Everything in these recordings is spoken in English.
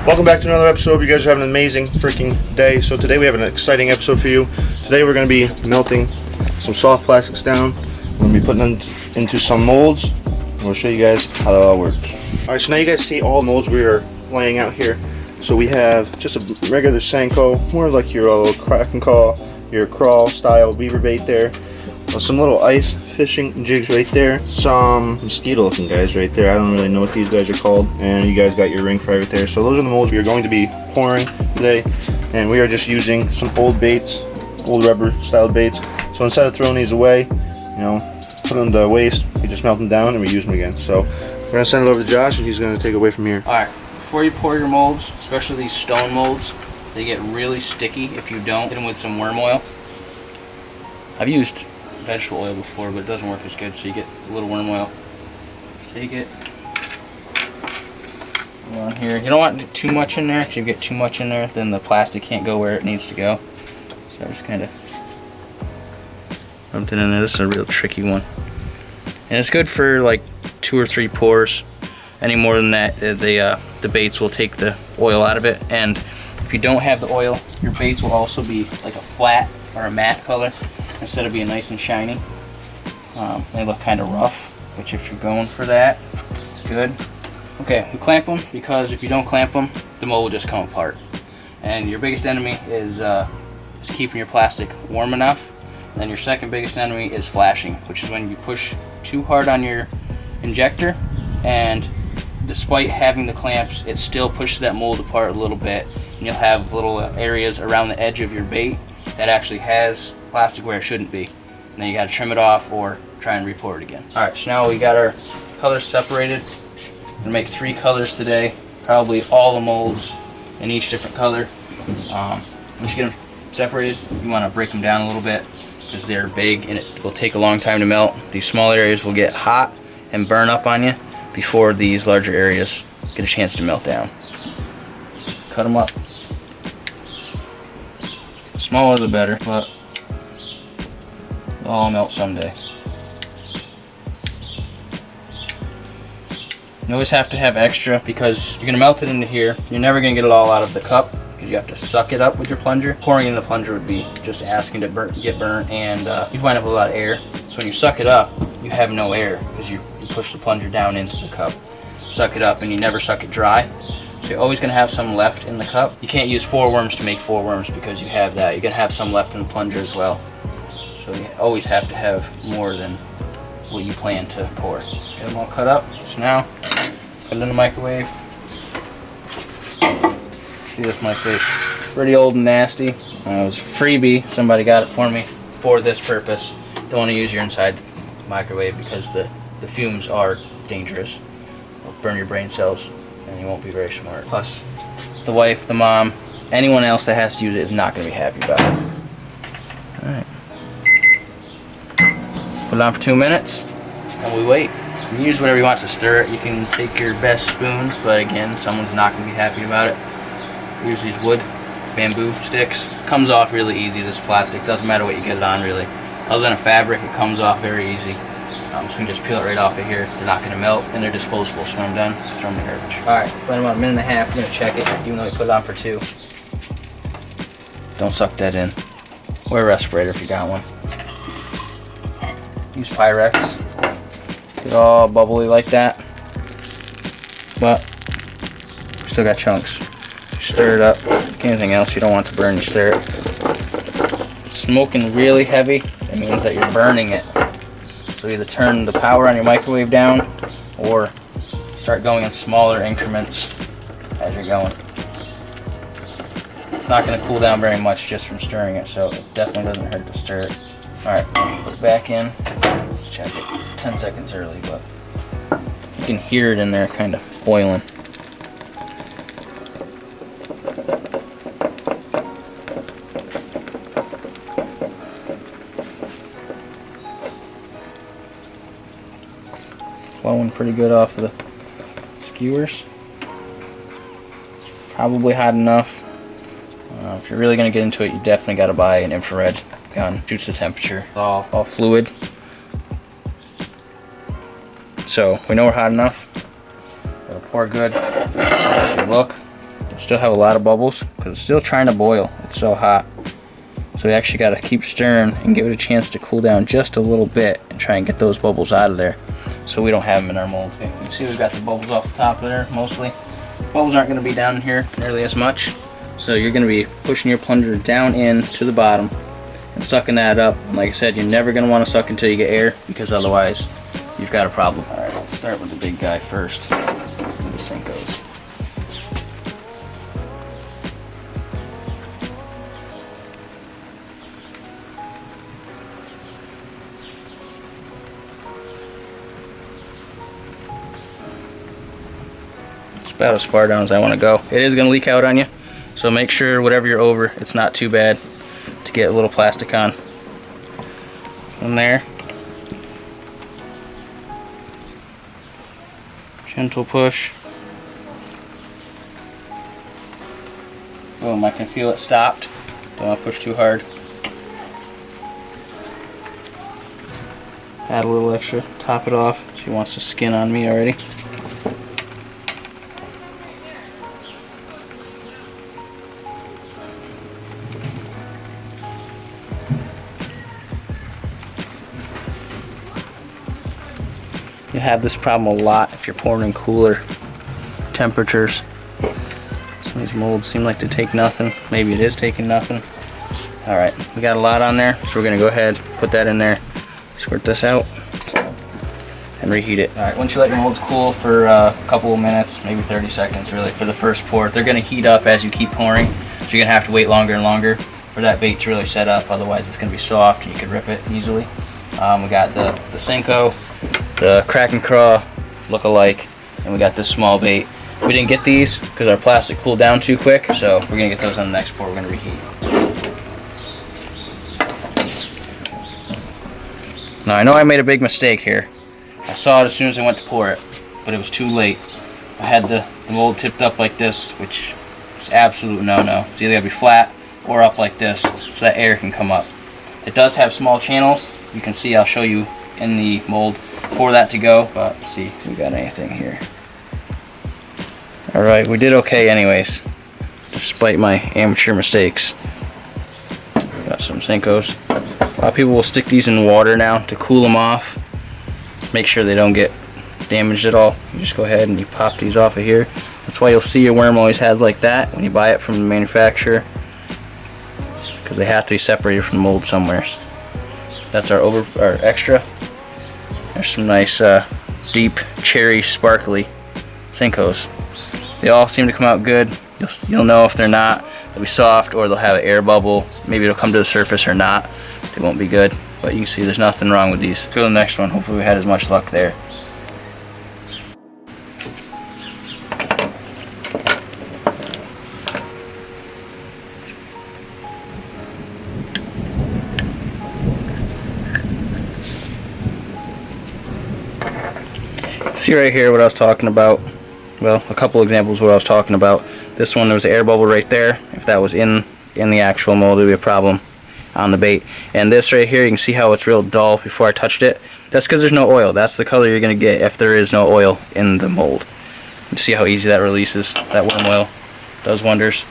Welcome back to another episode. You guys are having an amazing freaking day. So today we have an exciting episode for you. Today we're going to be melting some soft plastics down. We're going to be putting them into some molds. And we'll show you guys how that all works. Alright, so now you guys see all the molds we are laying out here. So we have just a regular Senko, more like your crack and claw, your crawl style beaver bait there. Some little ice fishing jigs right there. Some mosquito looking guys right there. I don't really know what these guys are called. And you guys got your ring fry right there. So those are the molds we are going to be pouring today. And we are just using some old baits, old rubber styled baits. So instead of throwing these away, you know, put them to waste, we just melt them down and we use them again. So we're going to send it over to Josh and he's going to take it away from here. Alright, before you pour your molds, especially these stone molds, they get really sticky if you don't hit them with some worm oil. I've used vegetable oil before, but it doesn't work as good, so you get a little worm oil. Take it on here. You don't want too much in there, because if you get too much in there, then the plastic can't go where it needs to go. So I just kind of dumped it in there. This is a real tricky one. And it's good for like 2 or 3 pours. Any more than that, the baits will take the oil out of it. And if you don't have the oil, your baits will also be like a flat or a matte color, instead of being nice and shiny. They look kind of rough, which if you're going for that, it's good. Okay, we clamp them, because if you don't clamp them, the mold will just come apart. And your biggest enemy is keeping your plastic warm enough. And your second biggest enemy is flashing, which is when you push too hard on your injector, and despite having the clamps, it still pushes that mold apart a little bit, and you'll have little areas around the edge of your bait that actually has plastic where it shouldn't be. And then you got to trim it off or try and re-pour it again. Alright, so now we got our colors separated. We're going to make 3 colors today, probably all the molds in each different color. Once you get them separated, you want to break them down a little bit, because they're big and it will take a long time to melt. These small areas will get hot and burn up on you before these larger areas get a chance to melt down. Cut them up. The smaller the better, but they'll all melt someday. You always have to have extra, because you're going to melt it into here. You're never going to get it all out of the cup, because you have to suck it up with your plunger. Pouring in the plunger would be just asking to get burnt, and you'd wind up with a lot of air. So when you suck it up, you have no air, because you push the plunger down into the cup. Suck it up, and you never suck it dry. So you're always going to have some left in the cup. You can't use 4 worms to make 4 worms, because you have that. You're going to have some left in the plunger as well. So you always have to have more than what you plan to pour. Get them all cut up. So now, put it in the microwave. See, that's my face. Pretty old and nasty. It was a freebie. Somebody got it for me for this purpose. Don't want to use your inside microwave, because the fumes are dangerous. It'll burn your brain cells, and you won't be very smart. Plus, the wife, the mom, anyone else that has to use it is not going to be happy about it. Alright. Put it on for 2 minutes, and we wait. You can use whatever you want to stir it. You can take your best spoon, but again, someone's not going to be happy about it. Use these wood bamboo sticks. Comes off really easy, this plastic. Doesn't matter what you get it on, really. Other than a fabric, it comes off very easy. So you can just peel it right off of here. They're not going to melt, and they're disposable, so when I'm done, I throw them in the garbage. Alright, it's been about 1.5 minutes. I'm going to check it, even though we put it on for 2. Don't suck that in. Wear a respirator if you got one. Use Pyrex. Get all bubbly like that. But, still got chunks. Stir it up. Like anything else you don't want to burn, you stir it. It's smoking really heavy. It means that you're burning it. So either turn the power on your microwave down, or start going in smaller increments as you're going. It's not going to cool down very much just from stirring it, so it definitely doesn't hurt to stir it. Alright, put it back in. Let's check it. 10 seconds early, but you can hear it in there kind of boiling. Flowing pretty good off of the skewers. Probably hot enough. If you're really going to get into it, you definitely got to buy an infrared gun. Shoots the temperature. All fluid. So we know we're hot enough. It'll pour good. If you look, Still have a lot of bubbles because it's still trying to boil. It's so hot. So we actually got to keep stirring and give it a chance to cool down just a little bit and try and get those bubbles out of there so we don't have them in our mold. Okay, you see we've got the bubbles off the top of there mostly. Bubbles aren't going to be down here nearly as much. So you're going to be pushing your plunger down in to the bottom and sucking that up. And like I said, you're never going to want to suck until you get air because otherwise you've got a problem. Alright, let's start with the big guy first. This thing goes. It's about as far down as I want to go. It is going to leak out on you, so make sure whatever you're over, it's not too bad to get a little plastic on. In there. Gentle push. Boom, I can feel it stopped. Don't want to push too hard. Add a little extra, top it off. She wants to skin on me already. You have this problem a lot if you're pouring in cooler temperatures. Some of these molds seem like to take nothing. Maybe it is taking nothing. Alright, we got a lot on there, so we're going to go ahead, put that in there, squirt this out, and reheat it. Alright, once you let your molds cool for a couple of minutes, maybe 30 seconds really, for the first pour, they're going to heat up as you keep pouring, so you're going to have to wait longer and longer for that bait to really set up, otherwise it's going to be soft and you can rip it easily. We got the Senko, the crack and craw look-alike, and we got this small bait. We didn't get these because our plastic cooled down too quick, so we're gonna get those on the next pour. We're gonna reheat. Now I know I made a big mistake here. I saw it as soon as I went to pour it, but it was too late. I had the mold tipped up like this, which is absolute no-no. It's either gotta be flat or up like this so that air can come up. It does have small channels. You can see, I'll show you in the mold for that to go, but let's see if we got anything here. Alright, we did okay anyways, despite my amateur mistakes. Got some Senkos. A lot of people will stick these in water now to cool them off. Make sure they don't get damaged at all. You just go ahead and you pop these off of here. That's why you'll see your worm always has like that when you buy it from the manufacturer, because they have to be separated from the mold somewhere. That's our extra. There's some nice deep cherry sparkly Senkos. They all seem to come out good. You'll know if they're not. They'll be soft or they'll have an air bubble. Maybe it'll come to the surface or not. They won't be good. But you can see there's nothing wrong with these. Go to the next one. Hopefully we had as much luck there. See right here what I was talking about. Well, a couple examples of what I was talking about. This one, there was an air bubble right there. If that was in the actual mold, it would be a problem on the bait. And this right here, you can see how it's real dull before I touched it. That's because there's no oil. That's the color you're going to get if there is no oil in the mold. You see how easy that releases. That worm oil does wonders.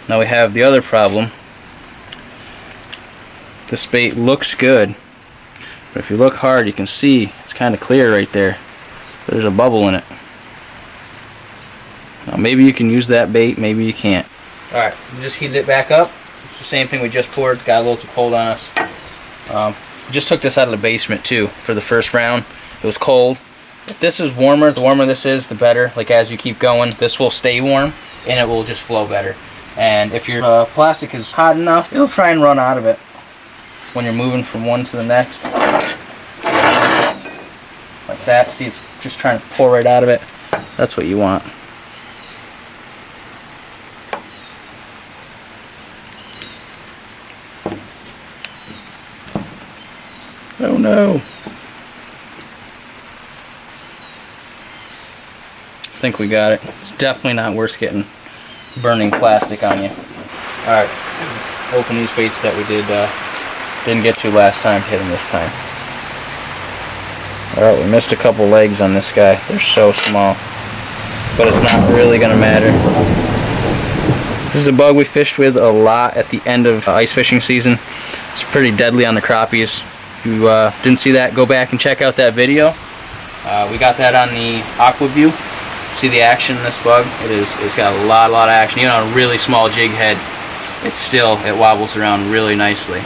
Now we have the other problem. This bait looks good, but if you look hard, you can see it's kind of clear right there. There's a bubble in it. Now maybe you can use that bait, maybe you can't. Alright, we just heated it back up. It's the same thing we just poured. Got a little too cold on us. Just took this out of the basement too for the first round. It was cold. If this is warmer, the warmer this is, the better. Like as you keep going, this will stay warm and it will just flow better. And if your plastic is hot enough, it'll try and run out of it when you're moving from one to the next. Like that. See, it's just trying to pour right out of it. That's what you want. Oh no. I think we got it. It's definitely not worth getting burning plastic on you. Alright, open these baits that we didn't get to last time, hit them this time. Alright, we missed a couple legs on this guy. They're so small. But it's not really going to matter. This is a bug we fished with a lot at the end of ice fishing season. It's pretty deadly on the crappies. If you didn't see that, go back and check out that video. We got that on the AquaView. See the action in this bug? It's got a lot of action. Even on a really small jig head, it wobbles around really nicely.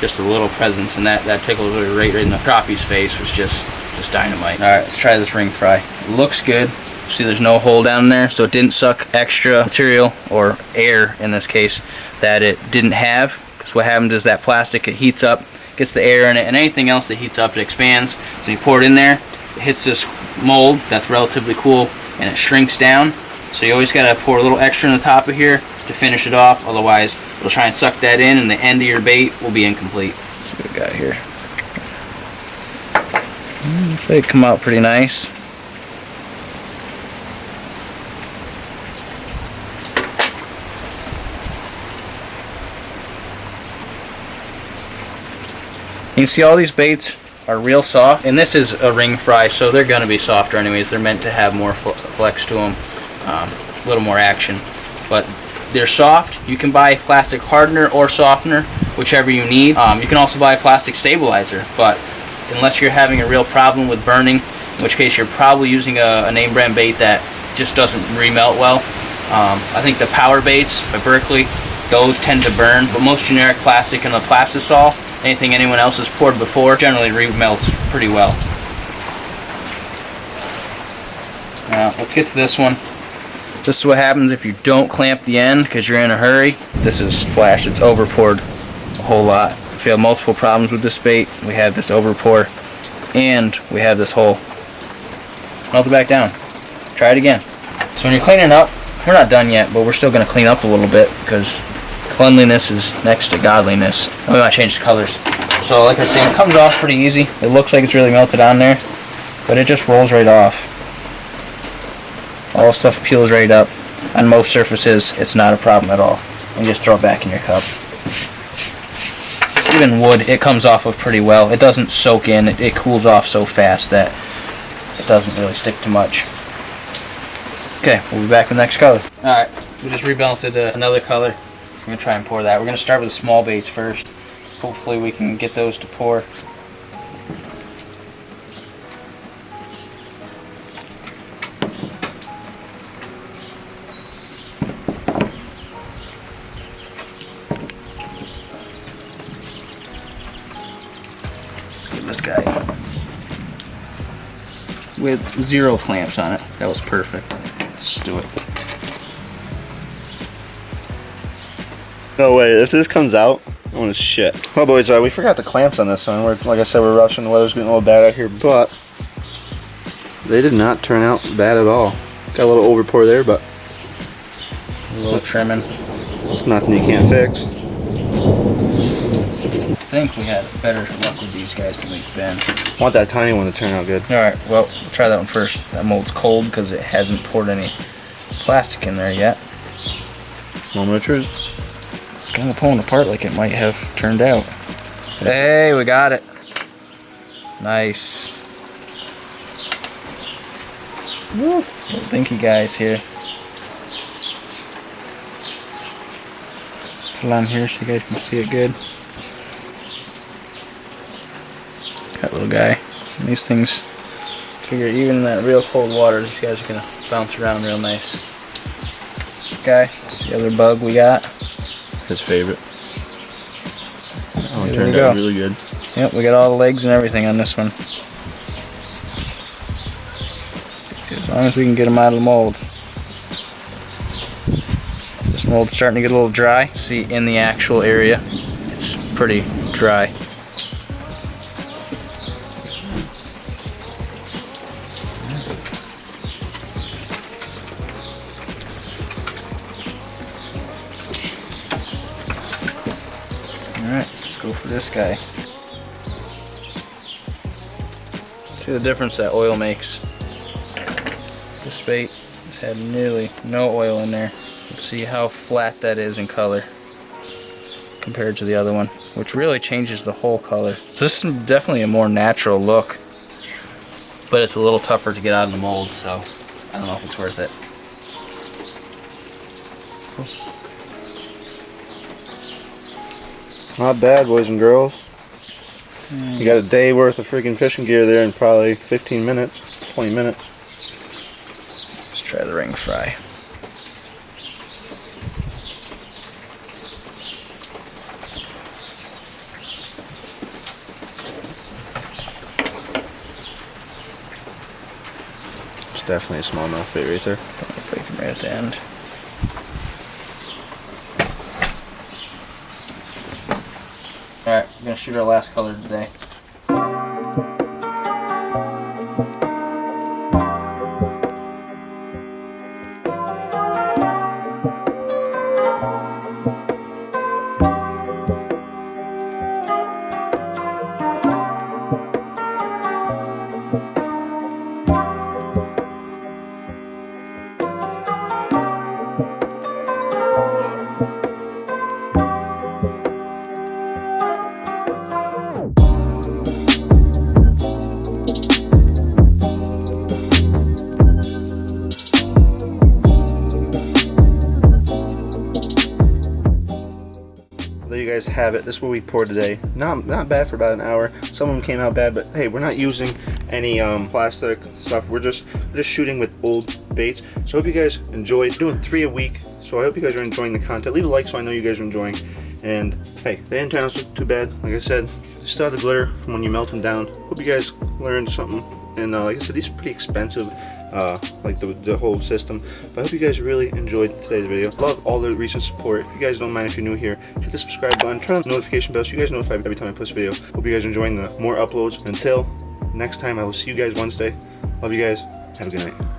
Just a little presence, and that tickles right in the crappie's face was just dynamite. All right, let's try this ring fry. It looks good. See, there's no hole down there, so it didn't suck extra material, or air in this case, that it didn't have. Because what happens is that plastic, it heats up, gets the air in it, and anything else that heats up, it expands. So you pour it in there, it hits this mold that's relatively cool, and it shrinks down. So you always gotta pour a little extra on the top of here to finish it off, otherwise it'll try and suck that in, and the end of your bait will be incomplete. Let's see what we got here. Looks like it come out pretty nice. You can see all these baits are real soft, and this is a ring fry, so they're going to be softer anyways. They're meant to have more flex to them, a little more action, but they're soft. You can buy plastic hardener or softener, whichever you need. You can also buy a plastic stabilizer, but unless you're having a real problem with burning, in which case you're probably using a name brand bait that just doesn't remelt well. I think the power baits by Berkley, those tend to burn, but most generic plastic and the Plastisol, anything anyone else has poured before, generally remelts pretty well. Now, let's get to this one. This is what happens if you don't clamp the end because you're in a hurry. This is flash, it's over poured a whole lot. If you have multiple problems with this bait, we have this over pour, and we have this hole. Melt it back down. Try it again. So when you're cleaning up, we're not done yet, but we're still going to clean up a little bit because cleanliness is next to godliness. And we want to change the colors. So like I was saying, it comes off pretty easy. It looks like it's really melted on there, but it just rolls right off. All the stuff peels right up. On most surfaces, it's not a problem at all. You just throw it back in your cup. Even wood, it comes off of pretty well. It doesn't soak in. It cools off so fast that it doesn't really stick to much. Okay, we'll be back with the next color. Alright, we just remelted another color. We're going to try and pour that. We're going to start with the small baits first. Hopefully we can get those to pour. Let's get this guy with 0 clamps on it. That was perfect. Let's just do it. No way, if this comes out, I want to shit. Well boys, we forgot the clamps on this one. Like I said, we're rushing, the weather's getting a little bad out here, but they did not turn out bad at all. Got a little over pour there, but A little trimming. It's nothing you can't fix. I think we had better luck with these guys than we've been. I want that tiny one to turn out good. Alright, well, we'll try that one first. That mold's cold because it hasn't poured any plastic in there yet. Moment of truth. It's kind of pulling apart like it might have turned out. Hey, we got it. Nice. Woo. Little dinky guys here. Put it on here so you guys can see it good. That little guy. And these things, figure even in that real cold water, these guys are gonna bounce around real nice. Okay, that's the other bug we got. His favorite. Oh, it Here turned out really good. Yep, we got all the legs and everything on this one. As long as we can get them out of the mold. This mold's starting to get a little dry. See, in the actual area, it's pretty dry. Alright, let's go for this guy. See the difference that oil makes. This bait has had nearly no oil in there. Let's see how flat that is in color compared to the other one, which really changes the whole color. So this is definitely a more natural look, but it's a little tougher to get out of the mold, so I don't know if it's worth it. Not bad, boys and girls. You got a day worth of freaking fishing gear there in probably 15 minutes, 20 minutes. Let's try the ring fry. It's definitely a smallmouth bait right there. Break them right at the end. Alright, we're gonna shoot our last color today. There you guys have it. This is what we poured today. Not bad for about an hour. Some of them came out bad, but hey, we're not using any plastic stuff. We're just shooting with old baits. So I hope you guys enjoyed. Doing 3 a week. So I hope you guys are enjoying the content. Leave a like so I know you guys are enjoying. And hey, they didn't turn out too bad. Like I said, still have the glitter from when you melt them down. Hope you guys learned something. And like I said, these are pretty expensive, like the whole system. But I hope you guys really enjoyed today's video. Love all the recent support. If you guys don't mind, if you're new here, hit the subscribe button, turn on the notification bell so you guys know every time I post a video. Hope you guys are enjoying the more uploads. Until next time, I will see you guys Wednesday. Love you guys. Have a good night.